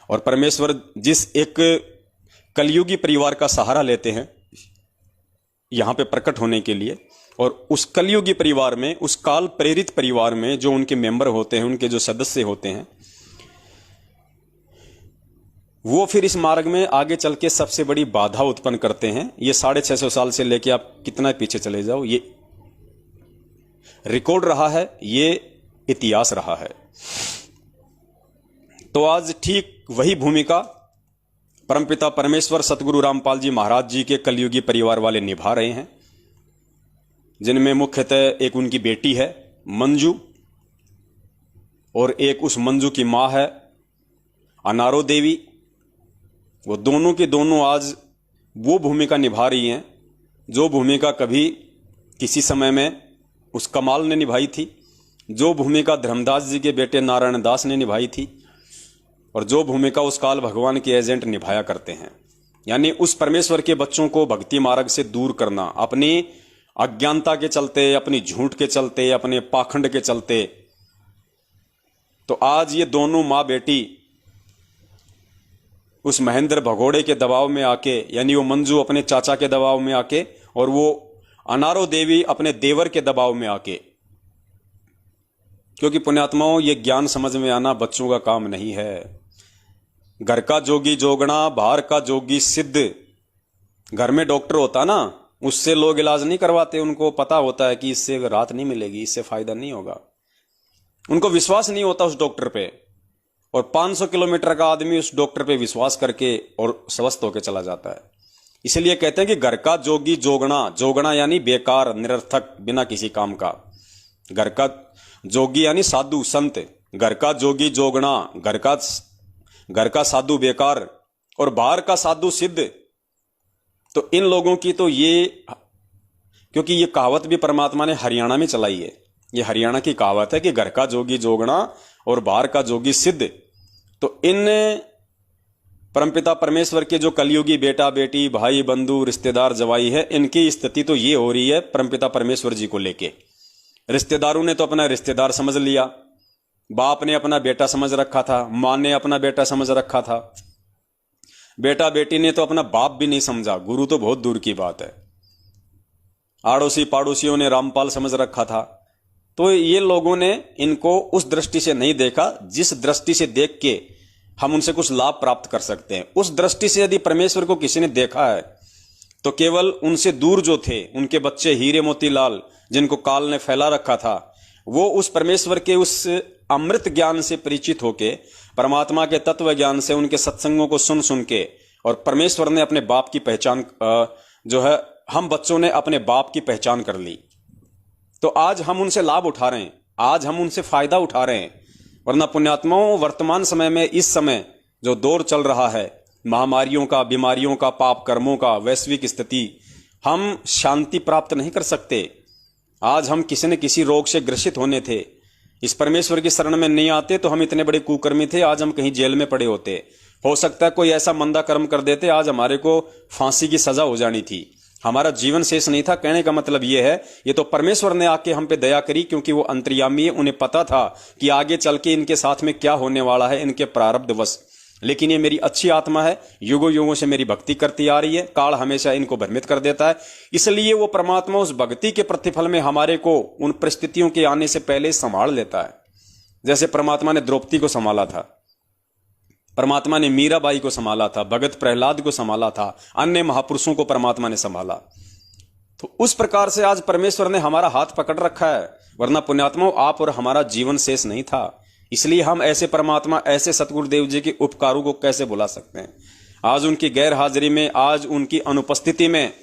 और परमेश्वर जिस एक कलयुगी परिवार का सहारा लेते हैं यहां पे प्रकट होने के लिए, और उस कलयुगी परिवार में, उस काल प्रेरित परिवार में जो उनके मेंबर होते हैं, उनके जो सदस्य होते हैं, वो फिर इस मार्ग में आगे चल के सबसे बड़ी बाधा उत्पन्न करते हैं। ये 650 साल से लेके आप कितना पीछे चले जाओ, ये रिकॉर्ड रहा है, ये इतिहास रहा है। तो आज ठीक वही भूमिका परमपिता परमेश्वर सतगुरु रामपाल जी महाराज जी के कलयुगी परिवार वाले निभा रहे हैं, जिनमें मुख्यतः एक उनकी बेटी है मंजू, और एक उस मंजू की मां है अनारो देवी। वो दोनों के दोनों आज वो भूमिका निभा रही हैं जो भूमिका कभी किसी समय में उस कमाल ने निभाई थी, जो भूमिका धर्मदास जी के बेटे नारायण दास ने निभाई थी, और जो भूमिका उस काल भगवान के एजेंट निभाया करते हैं। यानी उस परमेश्वर के बच्चों को भक्ति मार्ग से दूर करना, अपनी अज्ञानता के चलते, अपनी झूठ के चलते, अपने पाखंड के चलते। तो आज ये दोनों माँ बेटी उस महेंद्र भगोड़े के दबाव में आके, यानी वो मंजू अपने चाचा के दबाव में आके, और वो अनारो देवी अपने देवर के दबाव में आके, क्योंकि पुण्यात्माओं ये ज्ञान समझ में आना बच्चों का काम नहीं है। घर का जोगी जोगना, बाहर का जोगी सिद्ध। घर में डॉक्टर होता ना, उससे लोग इलाज नहीं करवाते, उनको पता होता है कि इससे राहत नहीं मिलेगी, इससे फायदा नहीं होगा। उनको विश्वास नहीं होता उस डॉक्टर पे, और 500 किलोमीटर का आदमी उस डॉक्टर पे विश्वास करके और स्वस्थ होकर चला जाता है। इसलिए कहते हैं कि घर का जोगी जोगना, जोगना यानी बेकार, निरर्थक, बिना किसी काम का। घर का जोगी यानी साधु संत, घर का जोगी जोगना, घर का साधु बेकार, और बाहर का साधु सिद्ध। तो इन लोगों की तो ये, क्योंकि ये कहावत भी परमात्मा ने हरियाणा में चलाई है, ये हरियाणा की कहावत है कि घर का जोगी जोगना और बाहर का जोगी सिद्ध। तो इन परमपिता परमेश्वर के जो कलयुगी बेटा बेटी, भाई बंधु, रिश्तेदार, जवाई है, इनकी स्थिति तो ये हो रही है परमपिता परमेश्वर जी को लेके। रिश्तेदारों ने तो अपना रिश्तेदार समझ लिया, बाप ने अपना बेटा समझ रखा था, मां ने अपना बेटा समझ रखा था, बेटा बेटी ने तो अपना बाप भी नहीं समझा, गुरु तो बहुत दूर की बात है। आड़ोसी पाड़ोसियों ने रामपाल समझ रखा था। तो ये लोगों ने इनको उस दृष्टि से नहीं देखा जिस दृष्टि से देख के हम उनसे कुछ लाभ प्राप्त कर सकते हैं। उस दृष्टि से यदि परमेश्वर को किसी ने देखा है तो केवल उनसे दूर जो थे, उनके बच्चे हीरे मोतीलाल, जिनको काल ने फैला रखा था, वो उस परमेश्वर के उस अमृत ज्ञान से परिचित होके, परमात्मा के तत्व ज्ञान से, उनके सत्संगों को सुन सुन के, और परमेश्वर ने अपने बाप की पहचान जो है, हम बच्चों ने अपने बाप की पहचान कर ली। तो आज हम उनसे लाभ उठा रहे हैं, आज हम उनसे फायदा उठा रहे हैं। वरना पुण्यात्माओं, वर्तमान समय में, इस समय जो दौर चल रहा है महामारियों का, बीमारियों का, पाप कर्मों का, वैश्विक स्थिति, हम शांति प्राप्त नहीं कर सकते। आज हम किसी न किसी रोग से ग्रसित होने थे, इस परमेश्वर की शरण में नहीं आते तो हम इतने बड़े कुकर्मी थे, आज हम कहीं जेल में पड़े होते। हो सकता है कोई ऐसा मंदा कर्म कर देते, आज हमारे को फांसी की सजा हो जानी थी, हमारा जीवन शेष नहीं था। कहने का मतलब यह है, ये तो परमेश्वर ने आके हम पे दया करी, क्योंकि वो अंतर्यामी है, उन्हें पता था कि आगे चल के इनके साथ में क्या होने वाला है, इनके प्रारब्धवश। लेकिन ये मेरी अच्छी आत्मा है, युगों युगों से मेरी भक्ति करती आ रही है, काल हमेशा इनको भ्रमित कर देता है। इसलिए वो परमात्मा उस भक्ति के प्रतिफल में हमारे को उन परिस्थितियों के आने से पहले संभाल लेता है। जैसे परमात्मा ने द्रौपदी को संभाला था, परमात्मा ने मीराबाई को संभाला था, भगत प्रहलाद को संभाला था, अन्य महापुरुषों को परमात्मा ने संभाला। तो उस प्रकार से आज परमेश्वर ने हमारा हाथ पकड़ रखा है, वरना पुण्यात्माओं आप और हमारा जीवन शेष नहीं था। इसलिए हम ऐसे परमात्मा, ऐसे सतगुरुदेव जी के उपकारों को कैसे भुला सकते हैं। आज उनकी गैर हाजिरी में, आज उनकी अनुपस्थिति में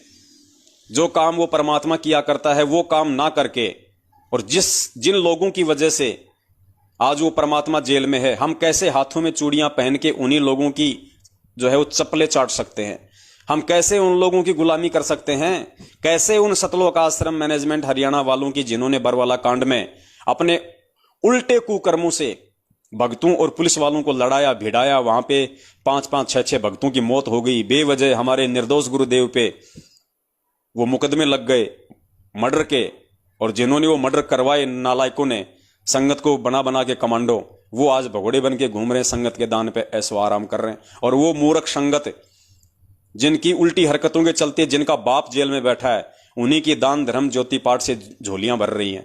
जो काम वो परमात्मा किया करता है वो काम ना करके, और जिन लोगों की वजह से आज वो परमात्मा जेल में है, हम कैसे हाथों में चूड़ियां पहन के उन्हीं लोगों की जो है वो चप्पलें चाट सकते हैं, हम कैसे उन लोगों की गुलामी कर सकते हैं, कैसे उन सतलोक आश्रम मैनेजमेंट हरियाणा वालों की, जिन्होंने बरवाला कांड में अपने उल्टे कुकर्मों से भक्तों और पुलिस वालों को लड़ाया भिड़ाया, वहां पे 5-5, 6-6 भक्तों की मौत हो गई, बेवजह हमारे निर्दोष गुरुदेव पे वो मुकदमे लग गए मर्डर के, और जिन्होंने वो मर्डर करवाए नालायकों ने, संगत को बना बना के कमांडो, वो आज भगोड़े बन के घूम रहे हैं, संगत के दान पे ऐसो आराम कर रहे हैं। और वो मूर्ख संगत जिनकी उल्टी हरकतों के चलते जिनका बाप जेल में बैठा है, उन्हीं की दान धर्म ज्योति पाठ से झोलियां भर रही हैं।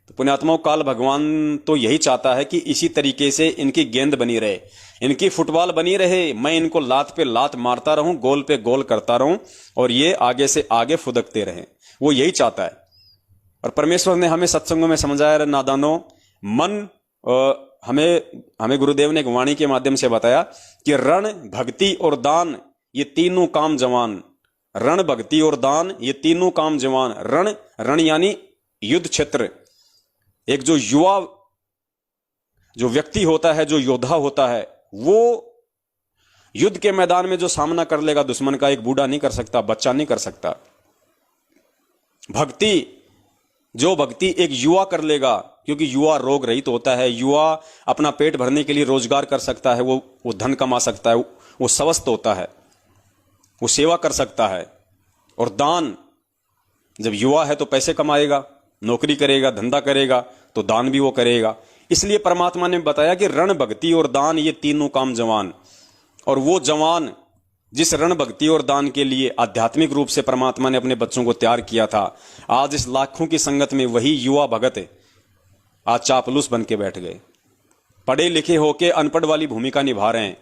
तो पुण्यात्माओं, काल भगवान तो यही चाहता है कि इसी तरीके से इनकी गेंद बनी रहे, इनकी फुटबॉल बनी रहे, मैं इनको लात पे लात मारता रहूं, गोल पे गोल करता रहूं और ये आगे से आगे फुदकते रहें। वो यही चाहता है। और परमेश्वर ने हमें सत्संगों में समझाया, नादानों, मन हमें गुरुदेव ने एक वाणी के माध्यम से बताया कि रण, भक्ति और दान ये तीनों काम जवान। रण, भक्ति और दान ये तीनों काम जवान। रण यानी युद्ध क्षेत्र। एक जो युवा जो व्यक्ति होता है, जो योद्धा होता है, वो युद्ध के मैदान में जो सामना कर लेगा दुश्मन का, एक बूढ़ा नहीं कर सकता, बच्चा नहीं कर सकता। जो भक्ति एक युवा कर लेगा, क्योंकि युवा रोग रहित होता है, युवा अपना पेट भरने के लिए रोजगार कर सकता है, वो धन कमा सकता है, वो स्वस्थ होता है, वो सेवा कर सकता है। और दान, जब युवा है तो पैसे कमाएगा, नौकरी करेगा, धंधा करेगा, तो दान भी वो करेगा। इसलिए परमात्मा ने बताया कि रण, भक्ति और दान ये तीनों काम जवान। और वो जवान जिस रण, भक्ति और दान के लिए आध्यात्मिक रूप से परमात्मा ने अपने बच्चों को तैयार किया था, आज इस लाखों की संगत में वही युवा भगत आज चापलूस बन के बैठ गए, पढ़े लिखे होके अनपढ़ वाली भूमिका निभा रहे हैं,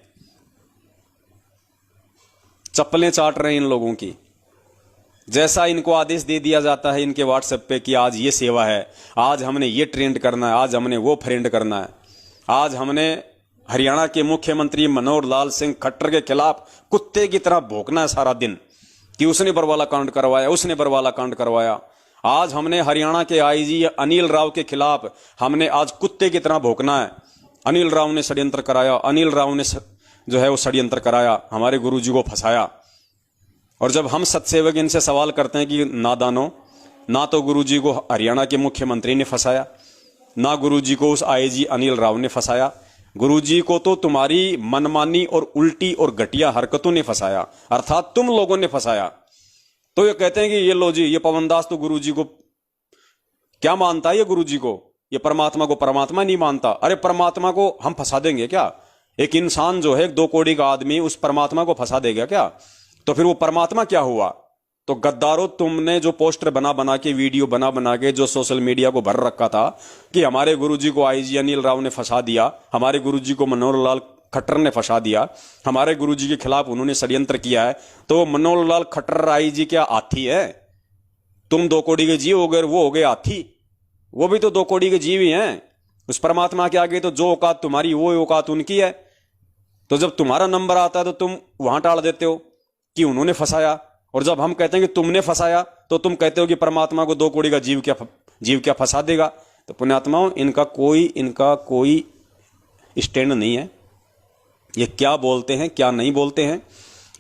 चप्पलें चाट रहे हैं इन लोगों की। जैसा इनको आदेश दे दिया जाता है इनके व्हाट्सएप पे कि आज ये सेवा है, आज हमने ये ट्रेंड करना है, आज हमने वो फ्रेंड करना है, आज हमने हरियाणा के मुख्यमंत्री मनोहर लाल सिंह खट्टर के खिलाफ कुत्ते की तरह भौंकना है सारा दिन कि उसने बरवाला कांड करवाया, उसने बरवाला कांड करवाया। आज हमने हरियाणा के आईजी अनिल राव के खिलाफ हमने आज कुत्ते की तरह भौंकना है। अनिल राव ने षड्यंत्र कराया, अनिल राव ने जो है वो षड्यंत्र कराया, हमारे गुरुजी को फंसाया। और जब हम सत्सेवक इनसे सवाल करते हैं कि नादानो, ना तो गुरुजी को हरियाणा के मुख्यमंत्री ने फंसाया, ना गुरुजी को उस आईजी अनिल राव ने फंसाया, गुरुजी को तो तुम्हारी मनमानी और उल्टी और घटिया हरकतों ने फंसाया, अर्थात तुम लोगों ने फंसाया। तो ये कहते हैं कि ये लो जी, ये पवनदास तो गुरुजी को क्या मानता है, ये गुरुजी को, ये परमात्मा को परमात्मा नहीं मानता। अरे परमात्मा को हम फंसा देंगे क्या? एक इंसान जो है 2 कौड़ी का आदमी उस परमात्मा को फंसा देगा क्या? तो फिर वो परमात्मा क्या हुआ? तो गद्दारों, तुमने जो पोस्टर बना बना के, वीडियो बना बना के जो सोशल मीडिया को भर रखा था कि हमारे गुरुजी को आईजी अनिल राव ने फंसा दिया, हमारे गुरुजी को मनोहर लाल खट्टर ने फंसा दिया, हमारे गुरुजी के खिलाफ उन्होंने षड्यंत्र किया है, तो मनोहर लाल खट्टर आईजी क्या हाथी है? तुम 2 कौड़ी के जीव हो गए, वो हो गए हाथी, वो भी तो 2 कौड़ी के जीव ही हैं। उस परमात्मा के आगे तो जो औकात तुम्हारी वो औकात उनकी है। तो जब तुम्हारा नंबर आता है तो तुम वहां टाल देते हो कि उन्होंने फंसाया, और जब हम कहते हैं कि तुमने फंसाया तो तुम कहते हो कि परमात्मा को 2 कौड़ी का जीव क्या फंसा देगा। तो पुण्यात्माओं, इनका कोई स्टैंड नहीं है। ये क्या बोलते हैं क्या नहीं बोलते हैं।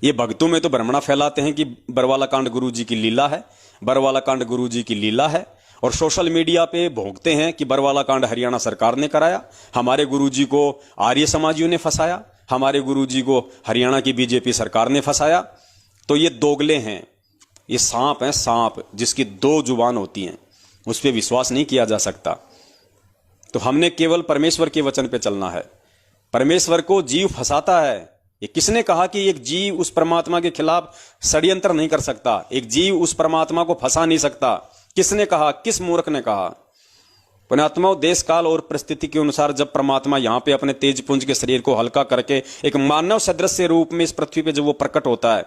ये भक्तों में तो भ्रमणा फैलाते हैं कि बरवाला कांड गुरुजी की लीला है, बरवाला कांड गुरुजी की लीला है, और सोशल मीडिया पे भोंकते हैं कि बरवाला कांड हरियाणा सरकार ने कराया, हमारे गुरुजी को आर्य समाजियों ने फंसाया, हमारे गुरुजी को हरियाणा की बीजेपी सरकार ने फंसाया। तो ये दोगले हैं, ये सांप हैं, सांप जिसकी 2 जुबान होती हैं, उस पर विश्वास नहीं किया जा सकता। तो हमने केवल परमेश्वर के वचन पे चलना है। परमेश्वर को जीव फंसाता है। ये किसने कहा कि एक जीव उस परमात्मा के खिलाफ षड्यंत्र नहीं कर सकता? एक जीव उस परमात्मा को फंसा नहीं सकता? किसने कहा? किस मूर्ख ने कहा? पुण्यात्माओं, देश काल और परिस्थिति के अनुसार जब परमात्मा यहां पे अपने तेज पुंज के शरीर को हल्का करके एक मानव सदृश रूप में इस पृथ्वी पे जब वो प्रकट होता है,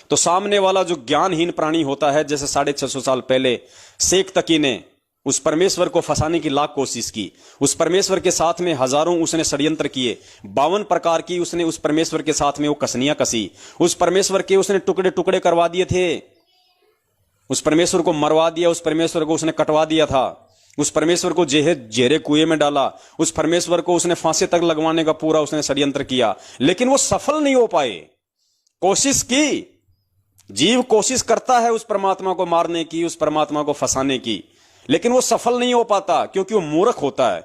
तो सामने वाला जो ज्ञानहीन प्राणी होता है, जैसे 650 साल पहले शेख तकी ने उस परमेश्वर को फंसाने की लाख कोशिश की, उस परमेश्वर के साथ में हजारों उसने षड्यंत्र किए, 52 प्रकार की उसने उस परमेश्वर के साथ में वो कसनियां कसी, उस परमेश्वर के उसने टुकड़े टुकड़े करवा दिए थे, उस परमेश्वर को मरवा दिया, उस परमेश्वर को उसने कटवा दिया था, उस परमेश्वर को जेरे कुएं में डाला, उस परमेश्वर को उसने फांसी तक लगवाने का पूरा उसने षड्यंत्र किया, लेकिन वो सफल नहीं हो पाए। कोशिश की, जीव कोशिश करता है उस परमात्मा को मारने की, उस परमात्मा को फंसाने की, लेकिन वो सफल नहीं हो पाता, क्योंकि वो मूर्ख होता है।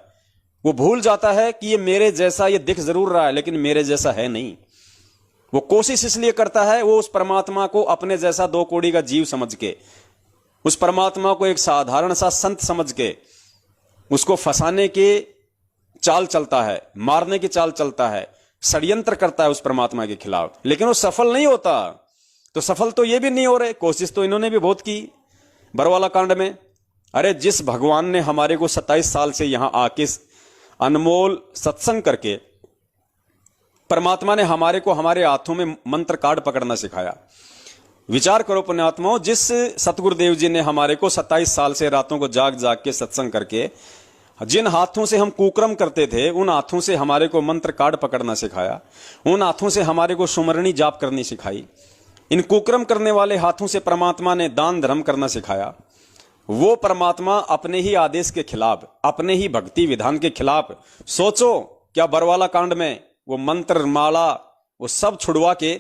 वो भूल जाता है कि ये मेरे जैसा, ये दिख जरूर रहा है लेकिन मेरे जैसा है नहीं। वो कोशिश इसलिए करता है, वो उस परमात्मा को अपने जैसा 2 कौड़ी का जीव समझ के, उस परमात्मा को एक साधारण सा संत समझ के उसको फंसाने के चाल चलता है, मारने की चाल चलता है, षड्यंत्र करता है उस परमात्मा के खिलाफ, लेकिन वो सफल नहीं होता। तो सफल तो ये भी नहीं हो रहे, कोशिश तो इन्होंने भी बहुत की बरवाला कांड में। अरे जिस भगवान ने हमारे को 27 साल से यहां आके अनमोल सत्संग करके, परमात्मा ने हमारे को हमारे हाथों में मंत्र कार्ड पकड़ना सिखाया। विचार करो पुण्यात्माओं, जिस सतगुरुदेव जी ने हमारे को 27 साल से रातों को जाग जाग के सत्संग करके जिन हाथों से हम कुकर्म करते थे, उन हाथों से हमारे को मंत्र कार्ड पकड़ना सिखाया, उन हाथों से हमारे को सुमरणी जाप करनी सिखाई, इन कुकर्म करने वाले हाथों से परमात्मा ने दान धर्म करना सिखाया। वो परमात्मा अपने ही आदेश के खिलाफ, अपने ही भक्ति विधान के खिलाफ, सोचो क्या बरवाला कांड में वो मंत्र माला वो सब छुड़वा के,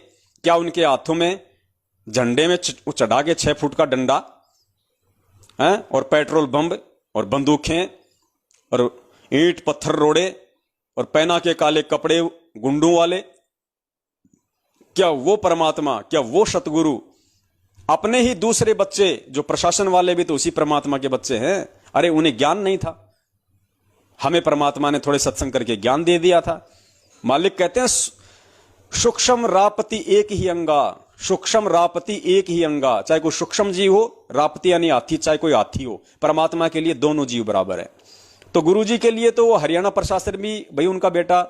क्या उनके हाथों में झंडे में चढ़ा के 6 फुट का डंडा है, और पेट्रोल बम और बंदूकें और ईंट पत्थर रोड़े और पहना के काले कपड़े गुंडों वाले, क्या वो परमात्मा, क्या वो सतगुरु अपने ही दूसरे बच्चे जो प्रशासन वाले भी तो उसी परमात्मा के बच्चे हैं, अरे उन्हें ज्ञान नहीं था, हमें परमात्मा ने थोड़े सत्संग करके ज्ञान दे दिया था। मालिक कहते हैं सूक्ष्म रापति एक ही अंगा, सूक्ष्म रापति एक ही अंगा, चाहे कोई सूक्ष्म जीव हो, रापति यानी हाथी, चाहे कोई हाथी हो, परमात्मा के लिए दोनों जीव बराबर है। तो गुरु जी के लिए तो वो हरियाणा प्रशासन भी भाई उनका बेटा,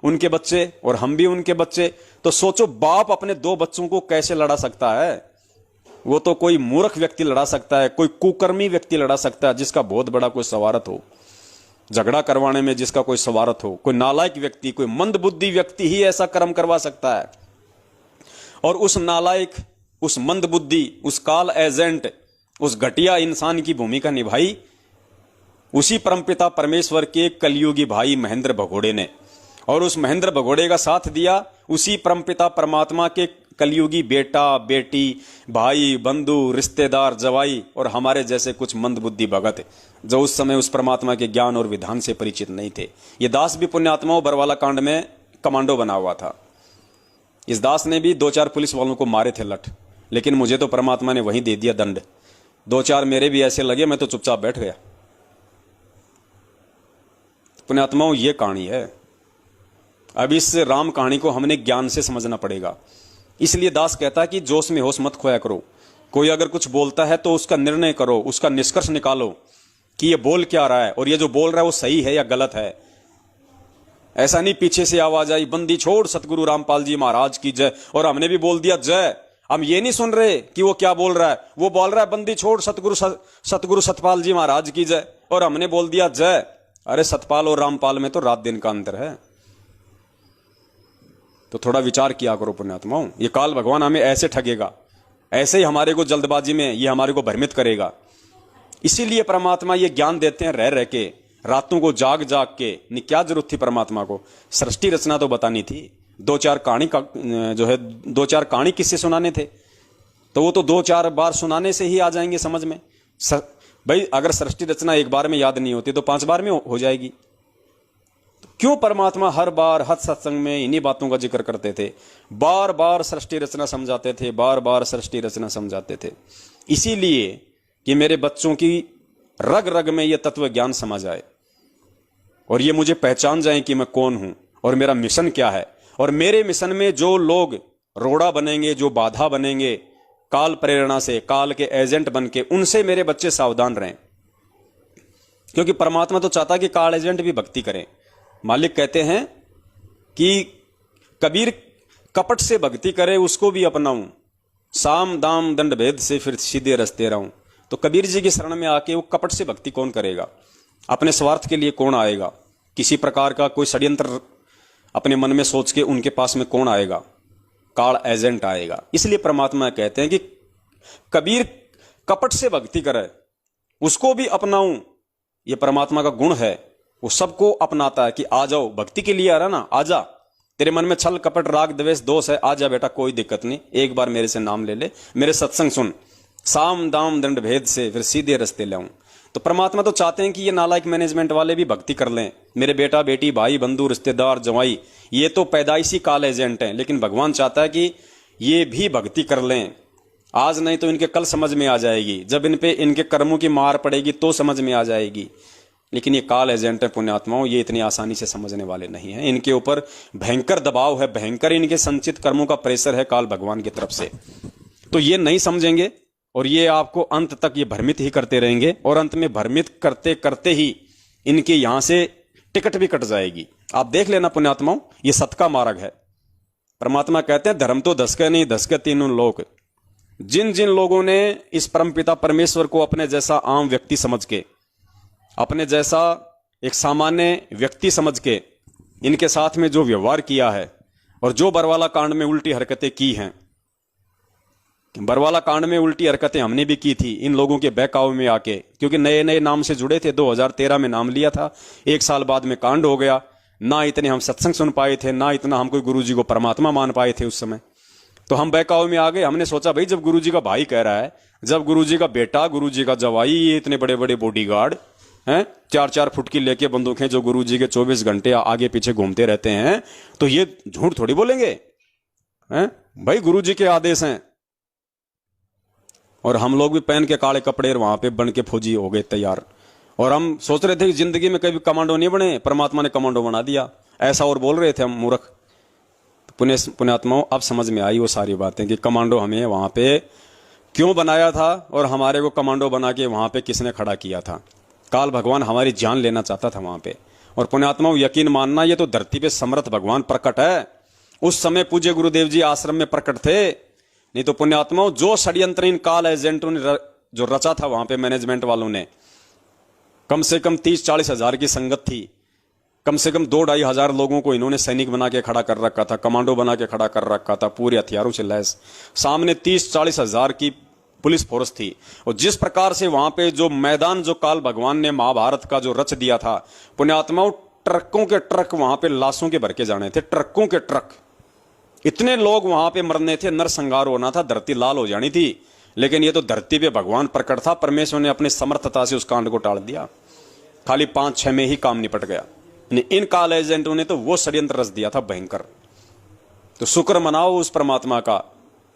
उनके बच्चे, और हम भी उनके बच्चे। तो सोचो बाप अपने 2 बच्चों को कैसे लड़ा सकता है? वो तो कोई मूर्ख व्यक्ति लड़ा सकता है, कोई कुकर्मी व्यक्ति लड़ा सकता है, जिसका बहुत बड़ा कोई सवारत हो, झगड़ा करवाने में जिसका कोई सवारत हो, कोई नालायक व्यक्ति, कोई मंदबुद्धि व्यक्ति ही ऐसा कर्म करवा सकता है। और उस नालायक, उस मंदबुद्धि, उस काल एजेंट, उस घटिया इंसान की भूमिका निभाई उसी परमपिता परमेश्वर के कलयुगी भाई महेंद्र भगोड़े ने, और उस महेंद्र भगोड़े का साथ दिया उसी परमपिता परमात्मा के कलयुगी बेटा बेटी, भाई बंधु, रिश्तेदार, जवाई और हमारे जैसे कुछ मंदबुद्धि भगत जो उस समय उस परमात्मा के ज्ञान और विधान से परिचित नहीं थे। ये दास भी पुण्यात्माओं बरवाला कांड में कमांडो बना हुआ था। इस दास ने भी 2-4 पुलिस वालों को मारे थे लठ, लेकिन मुझे तो परमात्मा ने वहीं दे दिया दंड। 2-4 मेरे भी ऐसे लगे, मैं तो चुपचाप बैठ गया। पुण्यात्माओं ये कहानी है। अब इस राम कहानी को हमने ज्ञान से समझना पड़ेगा। इसलिए दास कहता है कि जोश में होश मत खोया करो। कोई अगर कुछ बोलता है तो उसका निर्णय करो, उसका निष्कर्ष निकालो कि ये बोल क्या रहा है, और ये जो बोल रहा है वो सही है या गलत है। ऐसा नहीं पीछे से आवाज आई बंदी छोड़ सतगुरु रामपाल जी महाराज की जय, और हमने भी बोल दिया जय। हम ये नहीं सुन रहे कि वो क्या बोल रहा है, वो बोल रहा है बंदी छोड़ सतगुरु सतपाल जी महाराज की जय, और हमने बोल दिया जय। अरे सतपाल और रामपाल में तो रात दिन का अंतर है। तो थोड़ा विचार किया करो पुण्यात्माओं। ये काल भगवान हमें ऐसे ठगेगा, ऐसे ही हमारे को जल्दबाजी में ये हमारे को भ्रमित करेगा। इसीलिए परमात्मा ये ज्ञान देते हैं रह रह के, रातों को जाग जाग के। क्या जरूरत थी परमात्मा को? सृष्टि रचना तो बतानी थी। 2-4 कहानी का जो है 2-4 कहानी किससे सुनाने थे, तो वो तो 2-4 बार सुनाने से ही आ जाएंगे समझ में। भाई अगर सृष्टि रचना एक बार में याद नहीं होती तो 5 बार में हो जाएगी। क्यों परमात्मा हर बार हर सत्संग में इन्हीं बातों का जिक्र करते थे, बार बार सृष्टि रचना समझाते थे, बार बार सृष्टि रचना समझाते थे? इसीलिए कि मेरे बच्चों की रग रग में यह तत्व ज्ञान समा जाए, और ये मुझे पहचान जाए कि मैं कौन हूं और मेरा मिशन क्या है। और मेरे मिशन में जो लोग रोड़ा बनेंगे, जो बाधा बनेंगे काल प्रेरणा से, काल के एजेंट बन के, उनसे मेरे बच्चे सावधान रहें। क्योंकि परमात्मा तो चाहता कि काल एजेंट भी भक्ति करें। मालिक कहते हैं कि कबीर कपट से भक्ति करे उसको भी अपनाऊं, साम दाम दंड भेद से फिर सीधे रस्ते रहूं। तो कबीर जी की शरण में आके वो कपट से भक्ति कौन करेगा? अपने स्वार्थ के लिए कौन आएगा? किसी प्रकार का कोई षड्यंत्र अपने मन में सोच के उनके पास में कौन आएगा? काल एजेंट आएगा। इसलिए परमात्मा कहते हैं कि कबीर कपट से भक्ति करे उसको भी अपनाऊं। ये परमात्मा का गुण है, वो सबको अपनाता है कि आ जाओ, भक्ति के लिए आ रहा ना, आजा। तेरे मन में छल कपट राग द्वेष दोष है, आजा बेटा, कोई दिक्कत नहीं, एक बार मेरे से नाम ले ले, मेरे सत्संग सुन, साम दाम दंड भेद से फिर सीधे रास्ते लाऊं। तो परमात्मा तो चाहते हैं कि ये नालायक मैनेजमेंट वाले भी भक्ति कर लें, मेरे बेटा बेटी भाई बंधु रिश्तेदार जवाई, ये तो पैदाइशी काल एजेंट हैं, लेकिन भगवान चाहता है कि ये भी भक्ति कर लें। आज नहीं तो इनके कल समझ में आ जाएगी, जब इन पे इनके कर्मों की मार पड़ेगी तो समझ में आ जाएगी। लेकिन ये काल एजेंट है पुण्यात्माओं, ये इतनी आसानी से समझने वाले नहीं हैं। इनके ऊपर भयंकर दबाव है, भयंकर इनके संचित कर्मों का प्रेशर है काल भगवान की तरफ से। तो ये नहीं समझेंगे और ये आपको अंत तक ये भ्रमित ही करते रहेंगे, और अंत में भ्रमित करते करते ही इनके यहां से टिकट भी कट जाएगी। आप देख लेना पुण्यात्माओं, ये सत का मार्ग है। परमात्मा कहते हैं धर्म तो धसके नहीं धसके तीनों लोग। जिन जिन लोगों ने इस परमपिता परमेश्वर को अपने जैसा आम व्यक्ति समझ के, अपने जैसा एक सामान्य व्यक्ति समझ के इनके साथ में जो व्यवहार किया है, और जो बरवाला कांड में उल्टी हरकतें की हैं, बरवाला कांड में उल्टी हरकतें हमने भी की थी इन लोगों के बहकावे में आके, क्योंकि नए नए नाम से जुड़े थे। 2013 में नाम लिया था, 1 साल बाद में कांड हो गया। ना इतने हम सत्संग सुन पाए थे, ना इतना हम कोई गुरुजी को परमात्मा मान पाए थे उस समय। तो हम बहकावे में आ गए। हमने सोचा भाई जब गुरुजी का भाई कह रहा है, जब गुरुजी का बेटा, गुरुजी का जवाई, ये इतने बड़े बड़े बॉडीगार्ड हैं, 4-4 फुट की लेके बंदूकें जो गुरुजी के 24 घंटे आगे पीछे घूमते रहते हैं, तो ये झूठ थोड़ी बोलेंगे हैं? भाई गुरुजी के आदेश हैं। और हम लोग भी पहन के काले कपड़े वहां पे बन के फौजी हो गए तैयार, और हम सोच रहे थे कि जिंदगी में कभी कमांडो नहीं बने, परमात्मा ने कमांडो बना दिया, ऐसा और बोल रहे थे हम मूर्ख। पुण्यात्माओं अब समझ में आई वो सारी बातें कि कमांडो हमें वहां पे क्यों बनाया था, और हमारे को कमांडो बना के वहां पे किसने खड़ा किया था। काल भगवान हमारी जान लेना चाहता था वहां पे। और पुण्यात्माओं यकीन मानना, ये तो धरती पे समर्थ भगवान प्रकट है। उस समय पूज्य गुरुदेव जी आश्रम में प्रकट थे, नहीं तो पुण्यात्माओं जो षड्यंत्र इन काल एजेंटों ने जो रचा था वहां पे मैनेजमेंट वालों ने, कम से कम 30-40 हजार की संगत थी, कम से कम 2-2.5 हजार लोगों को इन्होंने सैनिक बना के खड़ा कर रखा था, कमांडो बना के खड़ा कर रखा था, पूरे हथियारों से लैस। सामने 30-40 हजार की पुलिस फोर्स थी। और जिस प्रकार से वहां पे जो मैदान जो काल भगवान ने महाभारत का जो रच दिया था पुण्यात्माओं, ट्रकों के ट्रक वहां पे लाशों के भर के जाने थे, ट्रकों के ट्रक। इतने लोग वहां पे मरने थे, नरसंहार होना था, धरती लाल हो जानी थी। लेकिन ये तो धरती पे भगवान प्रकट था, परमेश्वर ने अपनी समर्थता से उस कांड को टाल दिया। खाली 5-6 में ही काम निपट गया। इन काल एजेंटों ने तो वो षड्यंत्र रच दिया था भयंकर। तो शुक्र मनाओ उस परमात्मा का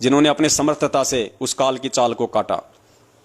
जिन्होंने अपनी समर्थता से उस काल की चाल को काटा।